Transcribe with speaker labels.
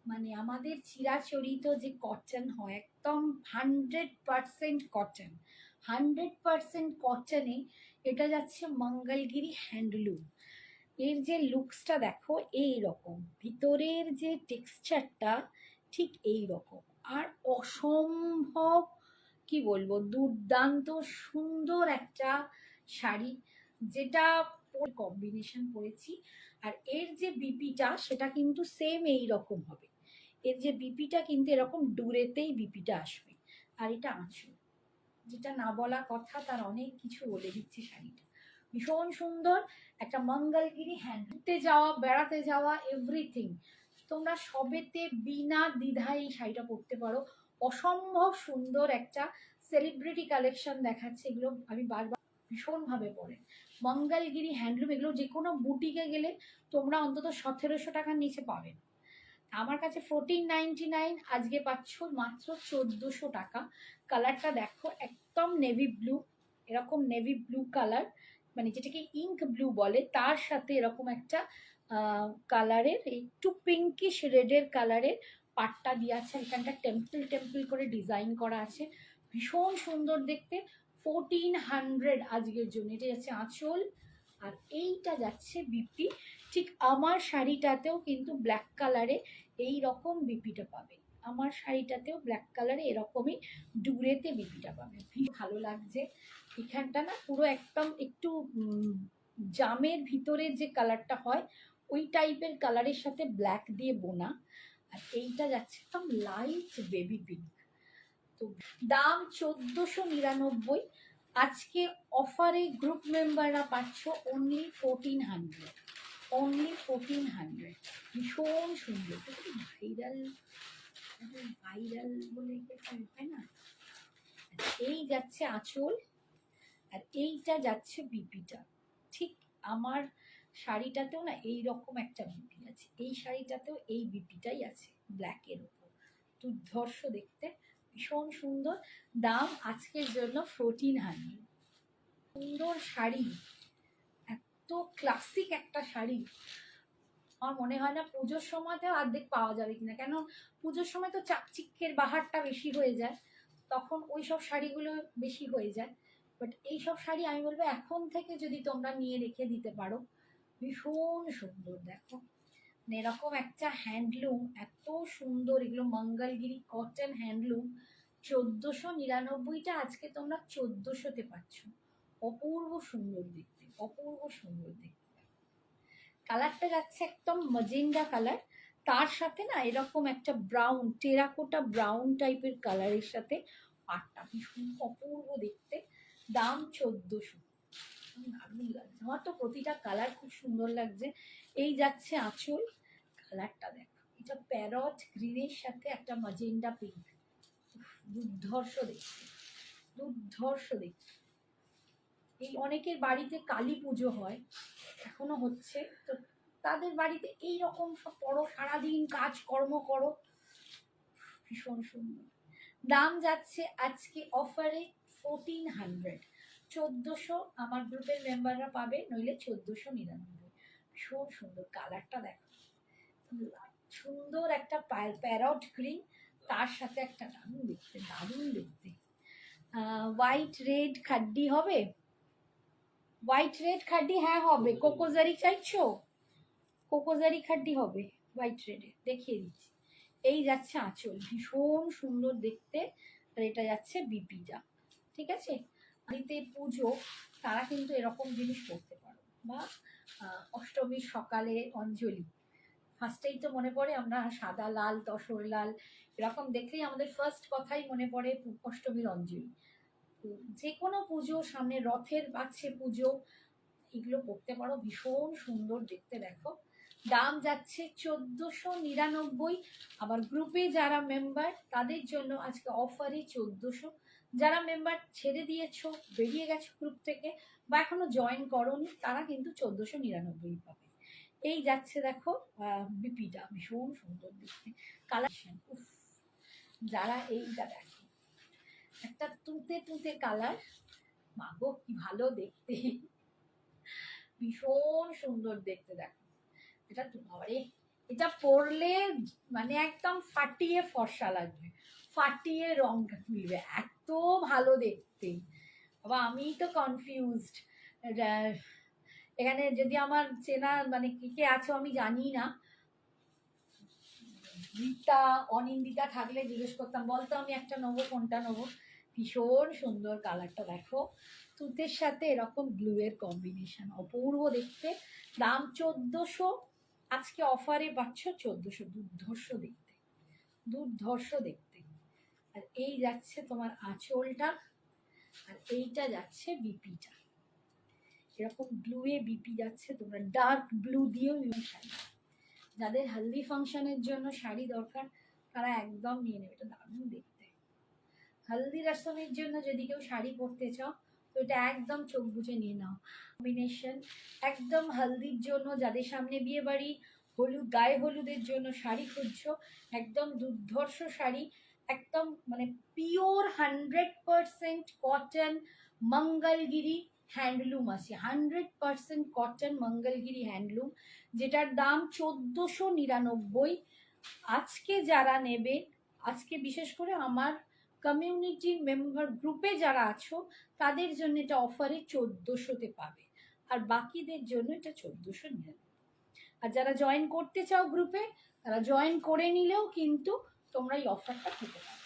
Speaker 1: মানে আমাদের চিরাচরিত যে কটন হয়, একদম 100% কটন, 100% কটনে এটা যাচ্ছে মঙ্গলগিরি হ্যান্ডলুম। এর যে লুকসটা দেখো এই রকম, ভিতরের যে টেক্সচারটা ঠিক এই রকম, আর অসম্ভব কি বলবো দুর্দান্ত সুন্দর একটা শাড়ি, যেটা কম্বিনেশন করেছি। আর এর যে বিপিটা সেটা কিন্তু সেম এই রকম হবে, এর যে বিপিটা কিন্তু এরকম ডুরেতেই বিপিটা আসবে। আর এটা আঁচল, যেটা না বলা কথা তার অনেক কিছু বলে দিচ্ছে শাড়িটা, ভীষণ সুন্দর একটা মঙ্গলগিরি হ্যান্ডতে যাওয়া, বেড়াতে যাওয়া, এভরিথিং তোমরা সবেতে বিনা দ্বিধায় এই শাড়িটা পরতে পারো। অসম্ভব সুন্দর একটা সেলিব্রিটি কালেকশন দেখাচ্ছে, এগুলো আমি বারবার ভীষণভাবে পরে। মঙ্গলগিরি হ্যান্ডলুম, এগুলো যে কোনো বুটিকে গেলে তোমরা অন্তত 1700 টাকার নিচে পাবে। আমার কাছে 1499, আজকে পাচ্ছ মাত্র 1400 টাকা। কালারটা দেখো একদম নেভি ব্লু, এরকম নেভি ব্লু কালার, মানে যেটাকে ইঙ্ক ব্লু বলে, তার সাথে এরকম একটা কালারের একটু পিঙ্কিশ রেডের কালারের পাট্টা দিয়ে আছে, এখানটা টেম্পল টেম্পল করে ডিজাইন করা আছে, ভীষণ সুন্দর দেখতে। 1400 আজকের জন্য। এটা যাচ্ছে আঁচল, আর এইটা যাচ্ছে বিপি। ঠিক আমার শাড়িটাতেও কিন্তু ব্ল্যাক কালারে এই রকম বিপিটা পাবে, আমার শাড়িটাতেও ব্ল্যাক কালারে এরকমই ডুরেতে বিপিটা পাবে। ভালো লাগছে এখানটা না, পুরো একদম একটু জামের ভিতরের যে কালারটা হয় ওই টাইপের কালারের সাথে ব্ল্যাক দিয়ে বোনা। আর এইটা যাচ্ছে একদম লাইট বেবি পিঙ্ক। তো দাম 1499। আজকে অফারে গ্রুপ মেম্বাররা পাচ্ছ অনলি 1400, অনলি 1400। ভীষণ সুন্দর, ভাইরাল ভাইরাল বলে তাই না। এই যাচ্ছে আঁচল, আর এইটা যাচ্ছে বিপিটা। ঠিক আমার শাড়িটাতেও না এই রকম একটা বিপি আছে, এই শাড়িটাতেও এই বিপিটাই আছে ব্ল্যাকের উপর, দুর্ধর্ষ দেখতে, ভীষণ সুন্দর। দাম আজকের জন্য 1400। সুন্দর শাড়ি, এত ক্লাসিক একটা শাড়ি, আমার মনে হয় না পুজোর সময়তেও অর্ধেক পাওয়া যাবে কিনা, কেন পুজোর সময় তো চাকচিক্যের বাহারটা বেশি হয়ে যায়, তখন ওই সব শাড়িগুলো বেশি হয়ে যায়। বাট এইসব শাড়ি আমি বলবো এখন থেকে যদি তোমরা নিয়ে রেখে দিতে পারো, ভীষণ সুন্দর। দেখো এরকম একটা হ্যান্ডলুম, এত সুন্দর, এগুলো মঙ্গলগিরি কটন হ্যান্ডলুম। 1499টা আজকে তোমরা 1400-তে পাচ্ছ। অপূর্ব সুন্দর দেখতে, অপূর্ব সুন্দর দেখতে। কালারটা যাচ্ছে একদম ম্যাজেন্ডা কালার, তার সাথে না এরকম একটা ব্রাউন, টেরাকোটা ব্রাউন টাইপের কালারের সাথে পাটটা, ভীষণ অপূর্ব দেখতে। দাম 1400। দারুণ লাগছে, আমার তো প্রতিটা কালার খুব সুন্দর লাগছে। এই যাচ্ছে আঁচল, কালারটা দেখো, এটা প্যারট গ্রিনের সাথে একটা ম্যাজেন্ডা পিঙ্ক, দুর্ধর্ষ দেখতে, দুর্ধর্ষ দেখতে। এই অনেকের বাড়িতে কালী পুজো হয়, এখনো হচ্ছে, তো তাদের বাড়িতে এই রকম সব পড়ো, সারাদিন কাজকর্ম করো, ভীষণ সুন্দর। দাম যাচ্ছে আজকে অফারে 1400, 1400 আমার গ্রুপের মেম্বাররা পাবে, নইলে 1499। ভীষণ সুন্দর, কালারটা দেখো, সুন্দর একটা প্যারট গ্রিন, তার সাথে একটা দারুণ দেখতে, দারুণ দেখতে। হোয়াইট রেড খাড্ডি হবে, হোয়াইট রেড খাড্ডি, হ্যাঁ হবে। কোকোজারি চাইছো, কোকোজারি খাড্ডি হবে হোয়াইট রেডে, দেখিয়ে দিচ্ছি। এই যাচ্ছে আঁচল, ভীষণ সুন্দর দেখতে, আর এটা যাচ্ছে বিপিটা। ঠিক আছে, বাড়িতে পুজো তারা কিন্তু এরকম জিনিস করতে পারো, বা অষ্টমীর সকালে অঞ্জলি, ফার্স্টেই তো মনে পড়ে আমরা সাদা লাল তসর লাল, এরকম দেখলেই আমাদের ফার্স্ট কথাই মনে পড়ে অষ্টমীর অঞ্জলি। যে কোনো পুজো, সামনে রথের আছে পুজো, এগুলো করতে পারো, ভীষণ সুন্দর দেখতে। দেখো দাম যাচ্ছে 1499। আবার গ্রুপে যারা মেম্বার তাদের জন্য আজকে অফারে 1400। যারা মেম্বার ছেড়ে দিয়েছো, বেরিয়ে গেছো গ্রুপ থেকে, বা এখনো জয়েন করোনি, তারা কিন্তু 1499 পাবে। এই যাচ্ছে দেখো বিপিটা, ভীষণ সুন্দর দেখতে, কালার। যারা এইটা দেখো, একটা তুঁতে তুঁতে কালার, মাগো কি ভালো দেখতে, ভীষণ সুন্দর দেখতে। দেখো এটা তো ঘরে এটা পরলে মানে একদম ফাটিয়ে ফর্সা লাগবে, ফাটিয়ে রং তুলবে, এত ভালো দেখতে। বাবা আমি তো কনফিউজড। এখানে যদি আমার চেনা মানে কে কে আছো আমি জানি না, রীতা অনিন্দিতা থাকলে জিজ্ঞেস করতাম, বলতো আমি একটা নেবো, কোনটা নেবো। ভীষণ সুন্দর কালারটা, দেখো তুতের সাথে এরকম ব্লু এর কম্বিনেশন, অপূর্ব দেখতে। দাম 1400, আজকে অফারে পাচ্ছ 1400। দুর্ধর্ষ দেখতে, দুর্ধর্ষ দেখতে। আর এই যাচ্ছে তোমার আঁচলটা, আর এইটা যাচ্ছে বিপিটা, এরকম ব্লু এ বিপি যাচ্ছে। তোমরা ডার্ক ব্লু দিয়েও শাড়ি, যাদের হলদি ফাংশনের জন্য শাড়ি দরকার তারা একদম নিয়ে নেবে, এটা দারুণ দেখতে। হলদি রসমের জন্য যদি কেউ শাড়ি পরতে চাও তো এটা একদম চোখ বুজে নিয়ে নাও। কম্বিনেশন একদম হলদির জন্য, যাদের সামনে বিয়ে বাড়ি, হলুদ গায়ে হলুদের জন্য শাড়ি খুঁজছো, একদম দুর্ধর্ষ শাড়ি, একদম মানে পিওর 100% কটন মঙ্গলগিরি হ্যান্ডলুম আছে, 100% কটন মঙ্গলগিরি হ্যান্ডলুম, যেটার দাম 1499। আজকে যারা নেবে, আজকে বিশেষ করে আমার কমিউনিটি মেম্বার গ্রুপে যারা আছো তাদের জন্য এটা অফারে 1400-তে পাবে, আর বাকিদের জন্য এটা 1499। আর যারা জয়েন করতে চাও গ্রুপে, তারা জয়েন করে নিলেও কিন্তু তোমরা এই অফারটা পেতে পারো।